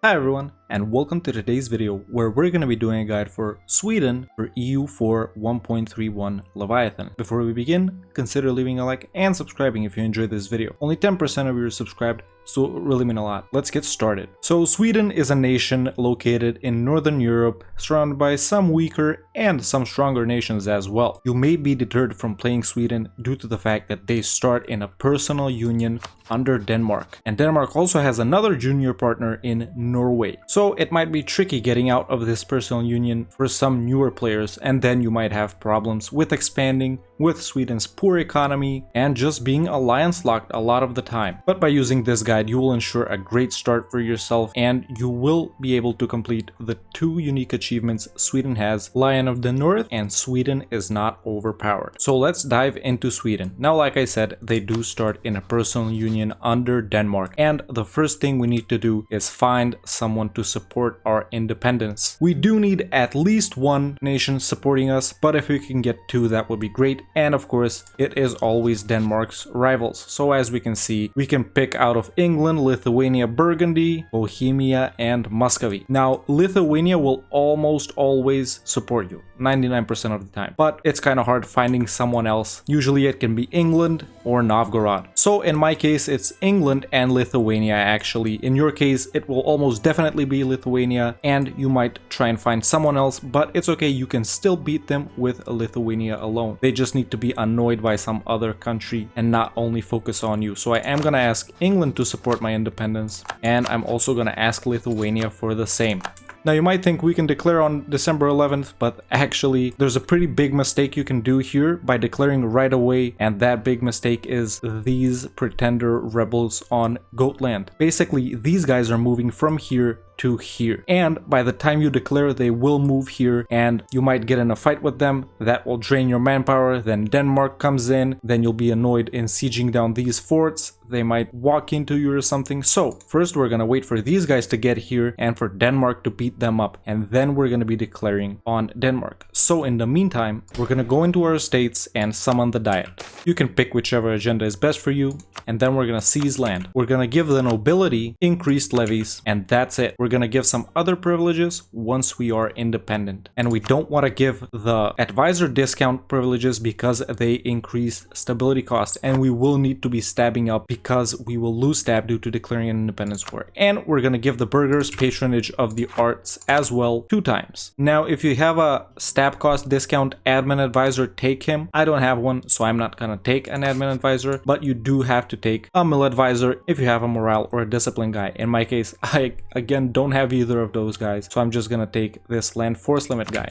Hi everyone, and welcome to today's video where we're going to be doing a guide for Sweden for EU4 1.31 Leviathan. Before we begin, consider leaving a like and subscribing if you enjoyed this video. Only 10% of you are subscribed, so it really means a lot. Let's get started. So Sweden is a nation located in Northern Europe, surrounded by some weaker and some stronger nations as well. You may be deterred from playing Sweden due to the fact that they start in a personal union under Denmark. And Denmark also has another junior partner in Norway. So it might be tricky getting out of this personal union for some newer players, and then you might have problems with expanding with Sweden's poor economy and just being alliance locked a lot of the time. But by using this guide, you will ensure a great start for yourself, and you will be able to complete the two unique achievements Sweden has: Lion of the North and Sweden is not overpowered. So let's dive into Sweden. Now, like I said, they do start in a personal union under Denmark, and the first thing we need to do is find someone to support our independence. We do need at least one nation supporting us, but if we can get two, that would be great. And of course, it is always Denmark's rivals. So as we can see, we can pick out of England, Lithuania, Burgundy, Bohemia, and Muscovy. Now, Lithuania will almost always support you, 99% of the time, but it's kind of hard finding someone else. Usually it can be England or Novgorod. So in my case, it's England and Lithuania actually. In your case, it will almost definitely be Lithuania, and you might try and find someone else, but it's okay, you can still beat them with Lithuania alone. They just need to be annoyed by some other country and not only focus on you. So I am gonna ask England to support my independence, and I'm also gonna ask Lithuania for the same. Now you might think we can declare on December 11th, but actually there's a pretty big mistake you can do here by declaring right away, and that big mistake is these pretender rebels on Gotland. Basically, these guys are moving from here to here, and by the time you declare, they will move here and you might get in a fight with them. That will drain your manpower. Then Denmark comes in, then you'll be annoyed in sieging down these forts. They might walk into you or something. So first we're gonna wait for these guys to get here and for Denmark to beat them up, and then we're gonna be declaring on Denmark. So in the meantime, we're gonna go into our states and summon the Diet. You can pick whichever agenda is best for you, and then we're gonna seize land. We're gonna give the nobility increased levies, and that's it. We're gonna give some other privileges once we are independent, and we don't want to give the advisor discount privileges because they increase stability cost, and we will need to be stabbing up because we will lose stab due to declaring an independence war. And we're gonna give the burghers patronage of the arts as well 2 times. Now if you have a stab cost discount admin advisor, take him. I don't have one, so I'm not gonna take an admin advisor, but you do have to take a mill advisor if you have a morale or a discipline guy. In my case, I again don't have either of those guys, so I'm just gonna take this land force limit guy.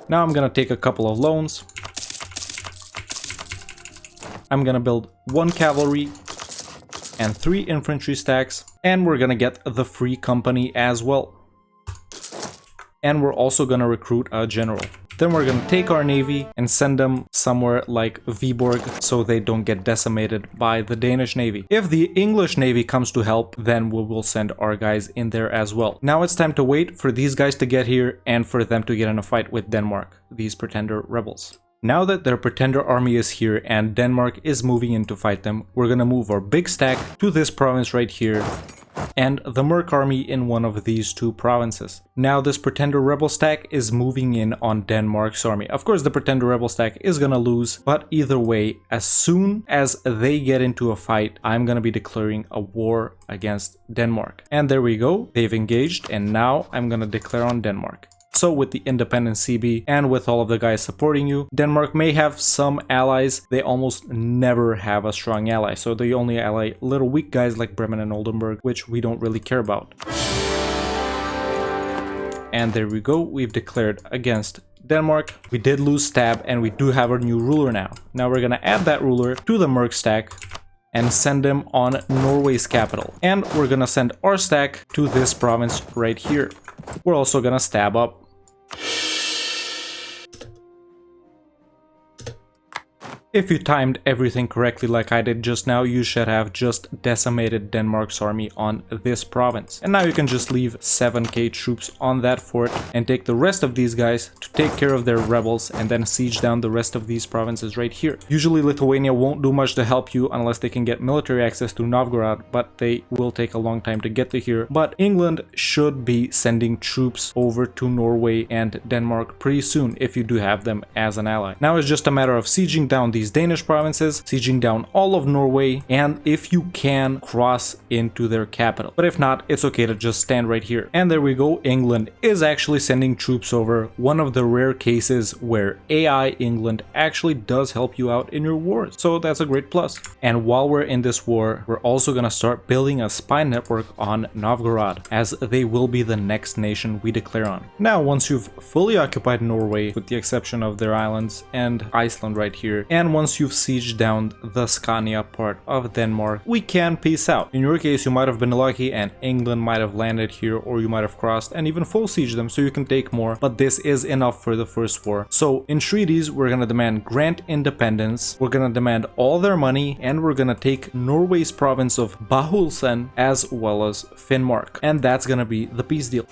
Now I'm gonna take a couple of loans. I'm gonna build 1 cavalry and 3 infantry stacks, and we're gonna get the free company as well. And we're also gonna recruit a general. Then we're gonna take our navy and send them somewhere like Viborg so they don't get decimated by the Danish navy. If the English navy comes to help, then we will send our guys in there as well. Now it's time to wait for these guys to get here and for them to get in a fight with Denmark, these pretender rebels. Now that their pretender army is here and Denmark is moving in to fight them, we're gonna move our big stack to this province right here, and the Merc army in one of these 2 provinces. Now this pretender rebel stack is moving in on Denmark's army. Of course the pretender rebel stack is gonna lose, but either way, as soon as they get into a fight, I'm gonna be declaring a war against Denmark. And there we go, they've engaged, and now I'm gonna declare on Denmark. So with the independent CB and with all of the guys supporting you, Denmark may have some allies. They almost never have a strong ally. So they only ally little weak guys like Bremen and Oldenburg, which we don't really care about. And there we go, we've declared against Denmark. We did lose stab, and we do have our new ruler now. Now we're gonna add that ruler to the Merc stack and send him on Norway's capital. And we're gonna send our stack to this province right here. We're also gonna stab up. If you timed everything correctly like I did just now, you should have just decimated Denmark's army on this province. And now you can just leave 7k troops on that fort and take the rest of these guys to take care of their rebels and then siege down the rest of these provinces right here. Usually Lithuania won't do much to help you unless they can get military access to Novgorod, but they will take a long time to get to here. But England should be sending troops over to Norway and Denmark pretty soon if you do have them as an ally. Now it's just a matter of sieging down these Danish provinces, sieging down all of Norway, and if you can, cross into their capital. But if not, it's okay to just stand right here. And there we go, England is actually sending troops over, one of the rare cases where AI England actually does help you out in your wars. So that's a great plus. And while we're in this war, we're also gonna start building a spy network on Novgorod, as they will be the next nation we declare on. Now, once you've fully occupied Norway, with the exception of their islands and Iceland right here, and once you've sieged down the Scania part of Denmark, we can peace out. In your case, you might have been lucky and England might have landed here, or you might have crossed and even full siege them so you can take more, but this is enough for the first war. So in treaties, we're gonna demand grant independence, we're gonna demand all their money, and we're gonna take Norway's province of Bahulsen as well as Finnmark. And that's gonna be the peace deal.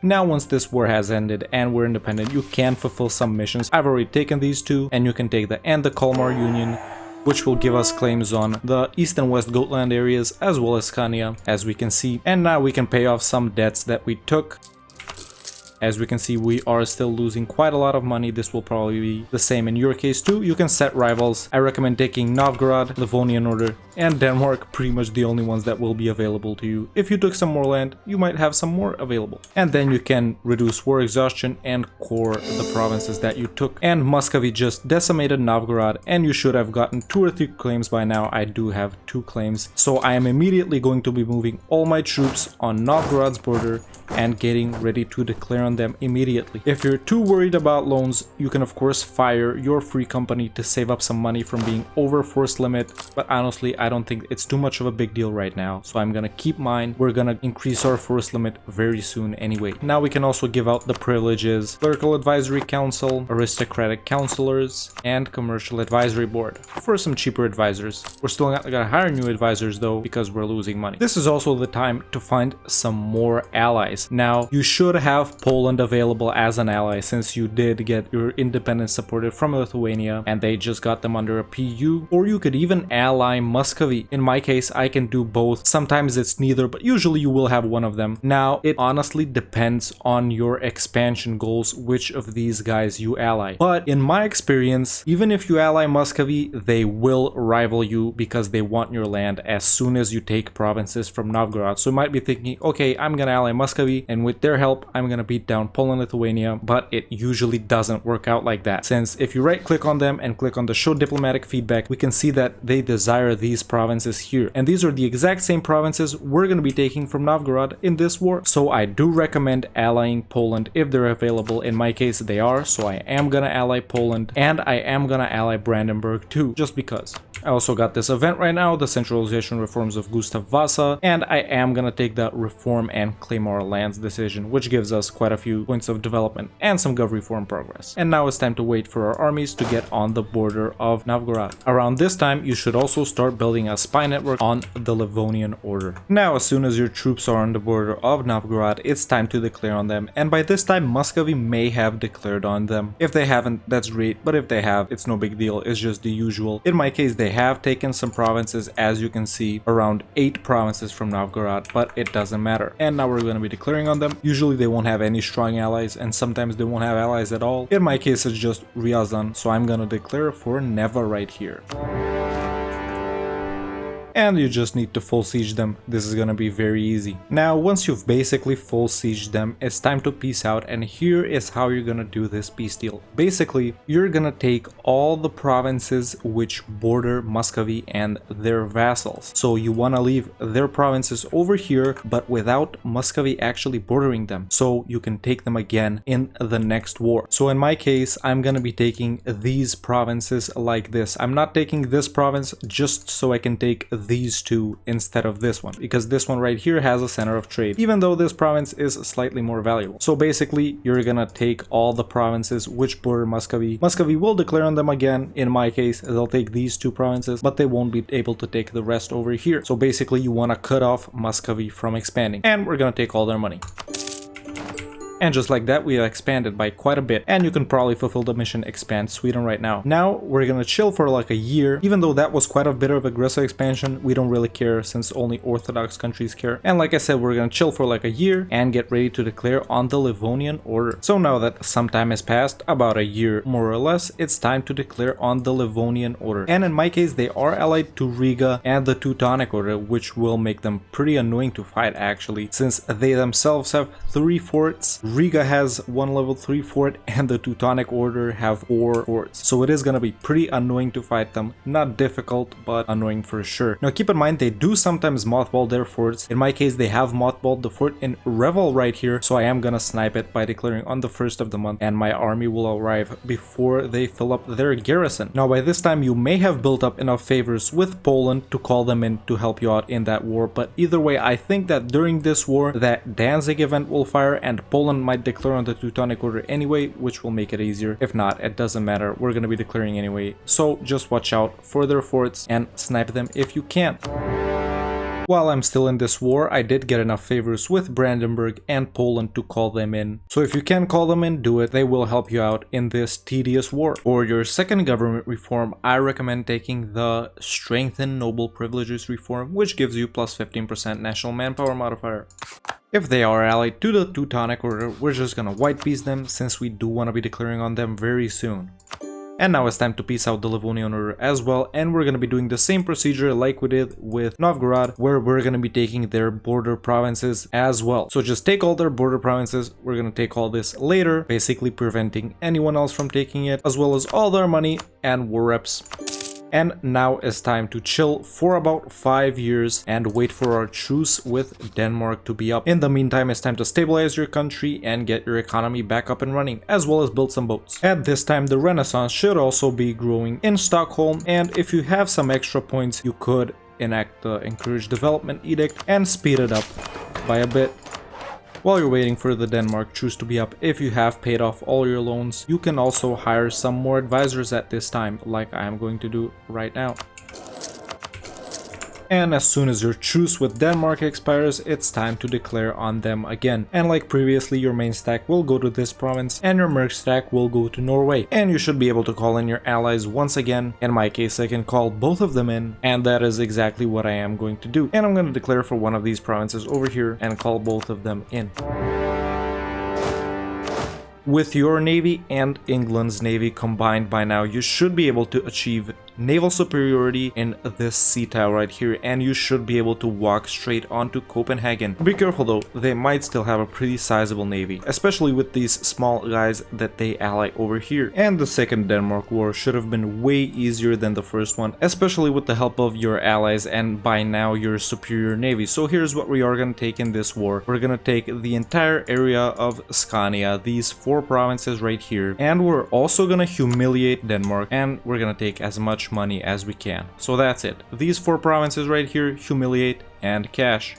Now, once this war has ended and we're independent, you can fulfill some missions. I've already taken these two, and you can take the Kalmar Union, which will give us claims on the East and West Gotland areas as well as Scania, as we can see. And now we can pay off some debts that we took. As we can see, we are still losing quite a lot of money. This will probably be the same in your case too. You can set rivals. I recommend taking Novgorod, Livonian Order, and Denmark, pretty much the only ones that will be available to you. If you took some more land, you might have some more available. And then you can reduce war exhaustion and core the provinces that you took. And Muscovy just decimated Novgorod, and you should have gotten 2 or 3 claims by now. I do have 2 claims. So I am immediately going to be moving all my troops on Novgorod's border and getting ready to declare on them immediately. If you're too worried about loans, you can of course fire your free company to save up some money from being over force limit, but honestly I don't think it's too much of a big deal right now, so I'm gonna keep mine. We're gonna increase our force limit very soon anyway. Now we can also give out the privileges: Clerical Advisory Council, Aristocratic Counselors, and Commercial Advisory Board for some cheaper advisors. We're still not gonna hire new advisors though, because we're losing money. This is also the time to find some more allies. Now, you should have Poland available as an ally, since you did get your independence supported from Lithuania and they just got them under a PU, or you could even ally Muscovy. In my case, I can do both. Sometimes it's neither, but usually you will have one of them. Now, it honestly depends on your expansion goals which of these guys you ally. But in my experience, even if you ally Muscovy, they will rival you because they want your land as soon as you take provinces from Novgorod. So you might be thinking, okay, I'm gonna ally Muscovy, and with their help I'm gonna beat down Poland, Lithuania, but it usually doesn't work out like that, since if you right click on them and click on the show diplomatic feedback, we can see that they desire these provinces here, and these are the exact same provinces we're gonna be taking from Novgorod in this war. So I do recommend allying Poland if they're available. In my case they are, so I am gonna ally Poland, and I am gonna ally Brandenburg too, just because. I also got this event right now, the centralization reforms of Gustav Vasa, and I am gonna take the reform and claim our lands decision, which gives us quite a few points of development and some gov reform progress. And now it's time to wait for our armies to get on the border of Novgorod. Around this time, you should also start building a spy network on the Livonian Order. Now, as soon as your troops are on the border of Novgorod, it's time to declare on them, and by this time Muscovy may have declared on them. If they haven't, that's great, but if they have, it's no big deal, it's just the usual. In my case, they have taken some provinces, as you can see, around 8 provinces from Novgorod, but it doesn't matter. And now we're going to be declaring on them. Usually they won't have any strong allies, and sometimes they won't have allies at all. In my case, it's just Ryazan, so I'm going to declare for Neva right here. And you just need to full siege them. This is gonna be very easy. Now, once you've basically full sieged them, it's time to peace out, and here is how you're gonna do this peace deal. Basically, you're gonna take all the provinces which border Muscovy and their vassals. So you wanna leave their provinces over here, but without Muscovy actually bordering them, so you can take them again in the next war. So in my case, I'm gonna be taking these provinces like this. I'm not taking this province just so I can take these two instead of this one, because this one right here has a center of trade, even though this province is slightly more valuable. So basically, you're gonna take all the provinces which border Muscovy. Muscovy will declare on them again. In my case, they'll take these two provinces, but they won't be able to take the rest over here. So basically, you want to cut off Muscovy from expanding, and we're gonna take all their money. And just like that, we have expanded by quite a bit, and you can probably fulfill the mission expand Sweden right now. Now we're gonna chill for like a year. Even though that was quite a bit of aggressive expansion, we don't really care since only Orthodox countries care. And like I said, we're gonna chill for like a year and get ready to declare on the Livonian Order. So now that some time has passed, about a year more or less, it's time to declare on the Livonian Order. And in my case, they are allied to Riga and the Teutonic Order, which will make them pretty annoying to fight actually, since they themselves have 3 forts. Riga has 1 level 3 fort and the Teutonic Order have 4 forts. So it is gonna be pretty annoying to fight them. Not difficult, but annoying for sure. Now keep in mind, they do sometimes mothball their forts. In my case, they have mothballed the fort in Revel right here, so I am gonna snipe it by declaring on the 1st of the month, and my army will arrive before they fill up their garrison. Now by this time, you may have built up enough favors with Poland to call them in to help you out in that war, but either way, I think that during this war, that Danzig event will fire and Poland might declare on the Teutonic Order anyway, which will make it easier. If not, it doesn't matter, we're gonna be declaring anyway, so just watch out for their forts and snipe them if you can. While I'm still in this war, I did get enough favors with Brandenburg and Poland to call them in. So if you can call them in, do it. They will help you out in this tedious war. For your second government reform, I recommend taking the Strengthen Noble Privileges reform, which gives you plus 15% national manpower modifier. If they are allied to the Teutonic Order, we're just gonna white peace them since we do want to be declaring on them very soon. And now it's time to peace out the Livonian Order as well, and we're gonna be doing the same procedure like we did with Novgorod, where we're gonna be taking their border provinces as well. So just take all their border provinces, we're gonna take all this later, basically preventing anyone else from taking it, as well as all their money and war reps. And now it's time to chill for about 5 years and wait for our truce with Denmark to be up. In the meantime, it's time to stabilize your country and get your economy back up and running, as well as build some boats. At this time, the Renaissance should also be growing in Stockholm, and if you have some extra points, you could enact the Encourage Development Edict and speed it up by a bit. While you're waiting for the Denmark truce to be up, if you have paid off all your loans, you can also hire some more advisors at this time, like I am going to do right now. And as soon as your truce with Denmark expires, it's time to declare on them again. And like previously, your main stack will go to this province and your merc stack will go to Norway. And you should be able to call in your allies once again. In my case, I can call both of them in, and that is exactly what I am going to do. And I'm going to declare for one of these provinces over here and call both of them in. With your navy and England's navy combined by now, you should be able to achieve naval superiority in this sea tile right here, and you should be able to walk straight onto Copenhagen. Be careful though, they might still have a pretty sizable navy, especially with these small guys that they ally over here. And the second Denmark war should have been way easier than the first one, especially with the help of your allies and by now your superior navy. So here's what we are going to take in this war. We're going to take the entire area of Scania, these 4 provinces right here, and we're also going to humiliate Denmark, and we're going to take as much money as we can. So that's it. These 4 provinces right here, humiliate and cash.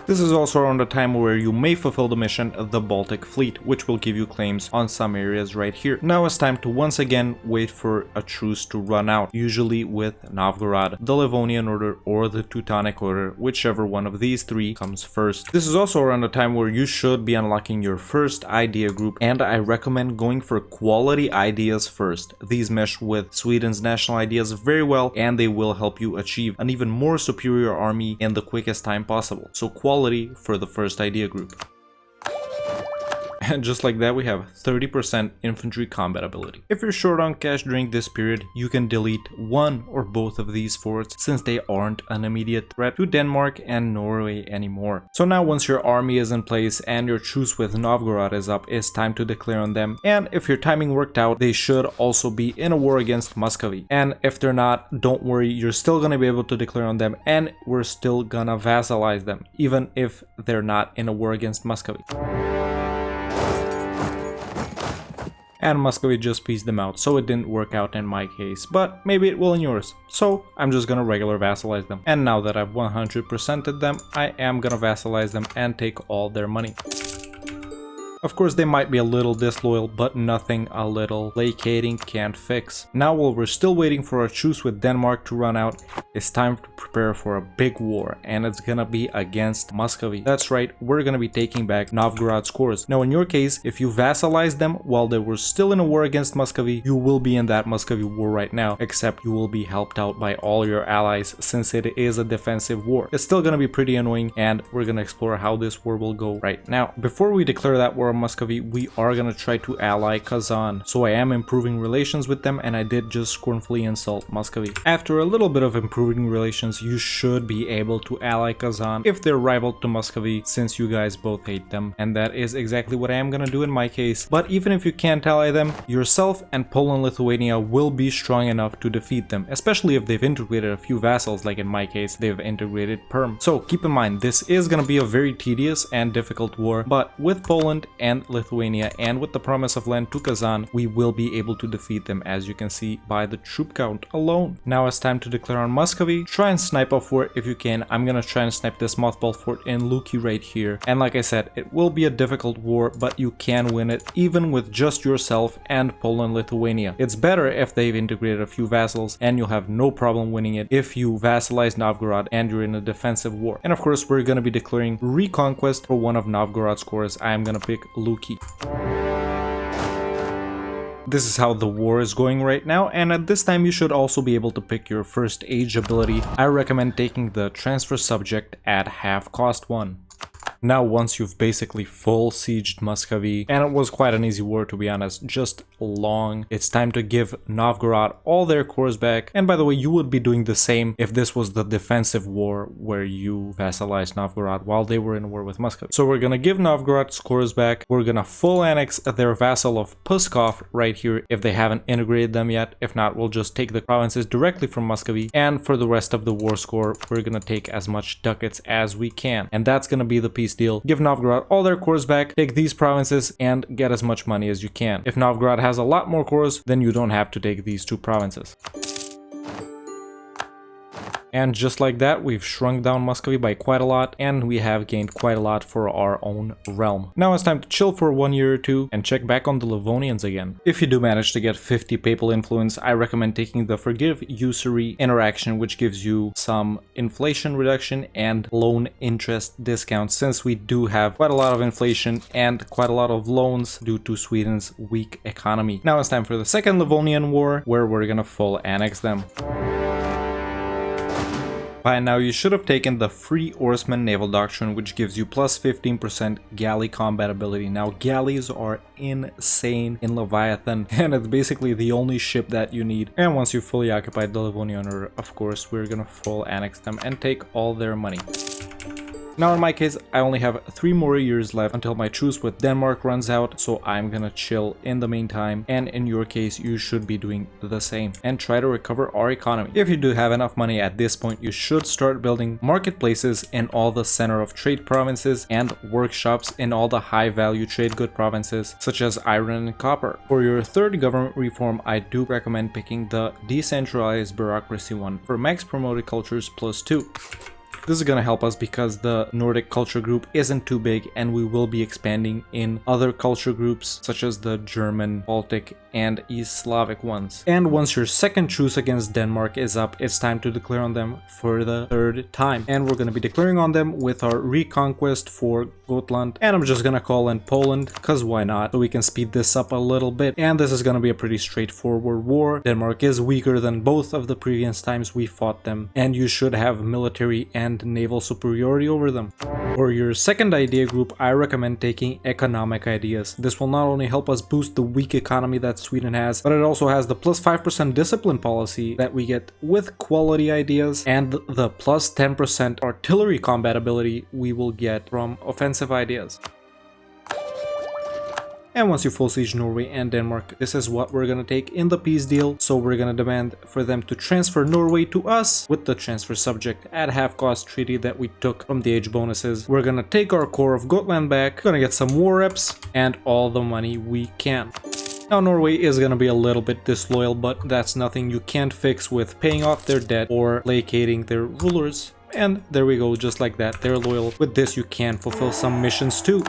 This is also around the time where you may fulfill the mission The Baltic Fleet, which will give you claims on some areas right here. Now it's time to once again wait for a truce to run out, usually with Novgorod, the Livonian Order, or the Teutonic Order, whichever one of these 3 comes first. This is also around the time where you should be unlocking your first idea group, and I recommend going for quality ideas first. These mesh with Sweden's national ideas very well, and they will help you achieve an even more superior army in the quickest time possible. So quality for the first idea group. And just like that, we have 30% infantry combat ability. If you're short on cash during this period, you can delete one or both of these forts since they aren't an immediate threat to Denmark and Norway anymore. So now once your army is in place and your truce with Novgorod is up, it's time to declare on them. And if your timing worked out, they should also be in a war against Muscovy. And if they're not, don't worry, you're still gonna be able to declare on them and we're still gonna vassalize them, even if they're not in a war against Muscovy. and Muscovy just pieced them out, so it didn't work out in my case, but maybe it will in yours. So I'm just gonna regular vassalize them. And now that I've 100%ed them, I am gonna vassalize them and take all their money. Of course, they might be a little disloyal, but nothing a little placating can't fix. Now, while we're still waiting for our truce with Denmark to run out, it's time to prepare for a big war, and it's gonna be against Muscovy. That's right, we're gonna be taking back Novgorod's cores. Now, in your case, if you vassalized them while they were still in a war against Muscovy, you will be in that Muscovy war right now, except you will be helped out by all your allies since it is a defensive war. It's still gonna be pretty annoying, and we're gonna explore how this war will go right now. Before we declare that war on Muscovy, we are gonna try to ally Kazan. So I am improving relations with them, and I did just scornfully insult Muscovy. After a little bit of improving relations, you should be able to ally Kazan if they're rival to Muscovy, since you guys both hate them. And that is exactly what I am gonna do in my case. But even if you can't ally them, yourself and Poland Lithuania will be strong enough to defeat them, especially if they've integrated a few vassals, like in my case, they've integrated Perm. So keep in mind, this is gonna be a very tedious and difficult war, but with Poland and Lithuania and with the promise of land to Kazan, we will be able to defeat them, as you can see by the troop count alone. Now it's time to declare on Muscovy. Try and snipe a fort if you can. I'm gonna try and snipe this mothball fort in Luki right here. And like I said, it will be a difficult war, but you can win it even with just yourself and Poland Lithuania. It's better if they've integrated a few vassals, and you'll have no problem winning it if you vassalize Novgorod and you're in a defensive war. And of course, we're gonna be declaring reconquest for one of Novgorod's cores. I am gonna pick Luki. This is how the war is going right now, and at this time you should also be able to pick your first age ability. I recommend taking the transfer subject at half cost 1. Now, once you've basically full sieged Muscovy, and it was quite an easy war to be honest, just long, it's time to give Novgorod all their cores back. And by the way, you would be doing the same if this was the defensive war where you vassalized Novgorod while they were in war with Muscovy. So we're gonna give Novgorod's cores back, we're gonna full annex their vassal of Pskov right here if they haven't integrated them yet. If not, we'll just take the provinces directly from Muscovy, and for the rest of the war score, we're gonna take as much ducats as we can. And that's gonna be the peace deal. Give Novgorod all their cores back, take these provinces, and get as much money as you can. If Novgorod has a lot more cores, then you don't have to take these two provinces. And just like that, we've shrunk down Muscovy by quite a lot, and we have gained quite a lot for our own realm. Now it's time to chill for 1 year or two and check back on the Livonians again. If you do manage to get 50 papal influence, I recommend taking the Forgive Usury interaction, which gives you some inflation reduction and loan interest discounts, since we do have quite a lot of inflation and quite a lot of loans due to Sweden's weak economy. Now it's time for the second Livonian War, where we're gonna full annex them. By now, you should have taken the Free Oarsman Naval Doctrine, which gives you plus 15% galley combat ability. Now, galleys are insane in Leviathan, and it's basically the only ship that you need. And once you've fully occupied the Livonian Order, of course, we're gonna full annex them and take all their money. Now in my case, I only have 3 more years left until my truce with Denmark runs out, so I'm gonna chill in the meantime, and in your case you should be doing the same and try to recover our economy. If you do have enough money at this point, you should start building marketplaces in all the center of trade provinces and workshops in all the high value trade good provinces such as iron and copper. For your third government reform, I do recommend picking the decentralized bureaucracy one for max promoted cultures +2. This is gonna help us because the Nordic culture group isn't too big, and we will be expanding in other culture groups such as the German, Baltic, and East Slavic ones. And once your second truce against Denmark is up, it's time to declare on them for the third time. And we're gonna be declaring on them with our reconquest for Gotland. And I'm just gonna call in Poland, cause why not? So we can speed this up a little bit. And this is gonna be a pretty straightforward war. Denmark is weaker than both of the previous times we fought them, and you should have military and naval superiority over them. For your second idea group, I recommend taking economic ideas. This will not only help us boost the weak economy that Sweden has, but it also has the plus 5% discipline policy that we get with quality ideas, and the plus 10% artillery combat ability we will get from offensive ideas. And once you full siege Norway and Denmark, this is what we're gonna take in the peace deal. So we're gonna demand for them to transfer Norway to us with the transfer subject at half cost treaty that we took from the age bonuses. We're gonna take our core of Gotland back, gonna get some war reps and all the money we can. Now Norway is gonna be a little bit disloyal, but that's nothing you can't fix with paying off their debt or placating their rulers. And there we go, just like that, they're loyal. With this you can fulfill some missions too.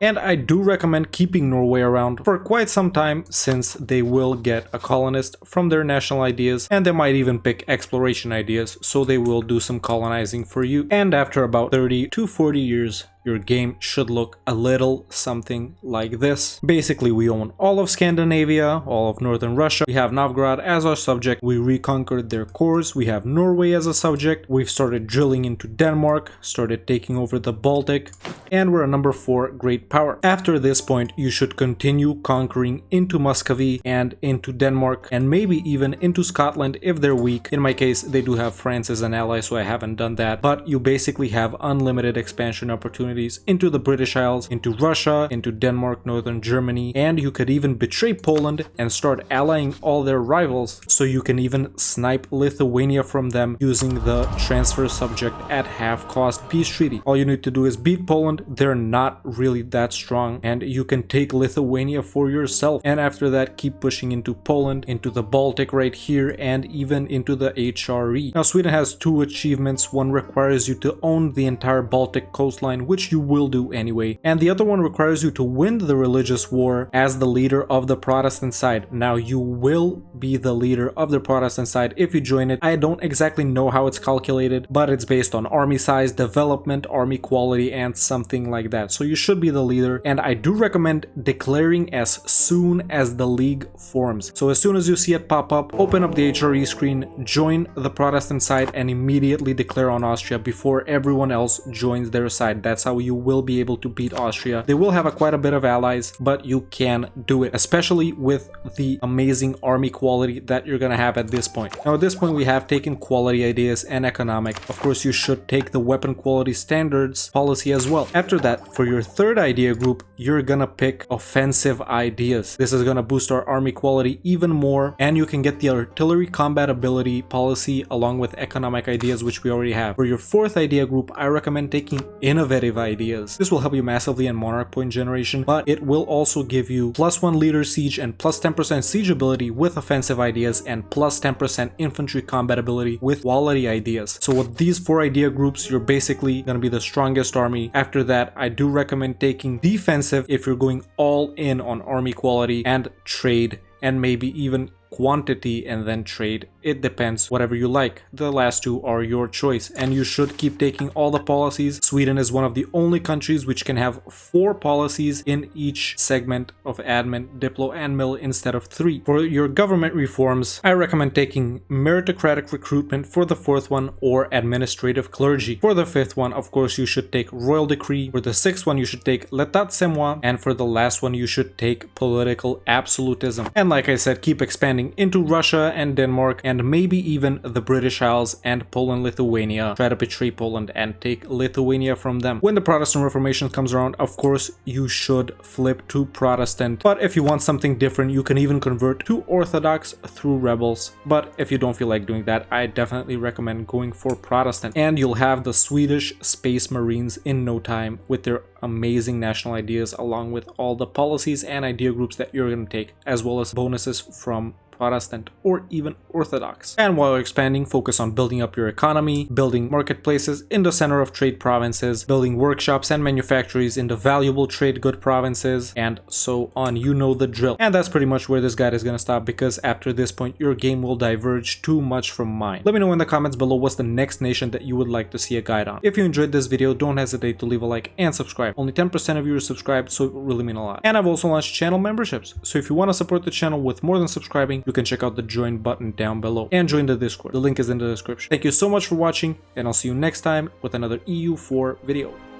And I do recommend keeping Norway around for quite some time, since they will get a colonist from their national ideas, and they might even pick exploration ideas, so they will do some colonizing for you. And after about 30 to 40 years, your game should look a little something like this. Basically, we own all of Scandinavia, all of northern Russia. We have Novgorod as our subject. We reconquered their cores. We have Norway as a subject. We've started drilling into Denmark, started taking over the Baltic, and we're a number 4 great power. After this point, you should continue conquering into Muscovy and into Denmark, and maybe even into Scotland if they're weak. In my case, they do have France as an ally, so I haven't done that. But you basically have unlimited expansion opportunities into the British Isles, into Russia, into Denmark, northern Germany, and you could even betray Poland and start allying all their rivals, so you can even snipe Lithuania from them using the transfer subject at half cost peace treaty. All you need to do is beat Poland. They're not really that strong, and you can take Lithuania for yourself. And after that, keep pushing into Poland, into the Baltic right here, and even into the HRE. Now Sweden has 2 achievements. One requires you to own the entire Baltic coastline, which you will do anyway, and the other one requires you to win the religious war as the leader of the Protestant side. Now you will be the leader of the Protestant side if you join it. I don't exactly know how it's calculated, but it's based on army size, development, army quality, and something like that. So you should be the leader, and I do recommend declaring as soon as the league forms. So as soon as you see it pop up, open up the HRE screen, join the Protestant side, and immediately declare on Austria before everyone else joins their side. That's how you will be able to beat Austria. They will have quite a bit of allies, but you can do it, especially with the amazing army quality that you're gonna have at this point. Now at this point we have taken quality ideas and economic. Of course you should take the weapon quality standards policy as well. After that, for your third idea group, you're gonna pick offensive ideas. This is gonna boost our army quality even more, and you can get the artillery combat ability policy along with economic ideas, which we already have. For your fourth idea group, I recommend taking innovative ideas. This will help you massively in monarch point generation, but it will also give you +1 leader siege and +10% siege ability with offensive ideas, and +10% infantry combat ability with quality ideas. So with these 4 idea groups, you're basically gonna be the strongest army. After that, I do recommend taking defensive if you're going all in on army quality and trade, and maybe even quantity and then trade. It depends, whatever you like. The last 2 are your choice, and you should keep taking all the policies. Sweden is one of the only countries which can have 4 policies in each segment of admin, diplo, and mil instead of 3. For your government reforms, I recommend taking meritocratic recruitment for the 4th one, or administrative clergy. For the 5th one, of course, you should take royal decree. For the 6th one, you should take l'état c'est moi, and for the last one, you should take political absolutism. And like I said, keep expanding into Russia and Denmark, and maybe even the British Isles and Poland, Lithuania. Try to betray Poland and take Lithuania from them. When the Protestant Reformation comes around, of course, you should flip to Protestant. But if you want something different, you can even convert to Orthodox through rebels. But if you don't feel like doing that, I definitely recommend going for Protestant. And you'll have the Swedish Space Marines in no time with their amazing national ideas, along with all the policies and idea groups that you're going to take, as well as bonuses from Protestant or even Orthodox. And while you're expanding, focus on building up your economy, building marketplaces in the center of trade provinces, building workshops and manufactories in the valuable trade good provinces, and so on. You know the drill. And that's pretty much where this guide is going to stop, because after this point your game will diverge too much from mine. Let me know in the comments below what's the next nation that you would like to see a guide on. If you enjoyed this video, don't hesitate to leave a like and subscribe. Only 10% of you are subscribed, so it will really mean a lot. And I've also launched channel memberships, so if you want to support the channel with more than subscribing, you can check out the join button down below and join the Discord. The link is in the description. Thank you so much for watching, and I'll see you next time with another EU4 video.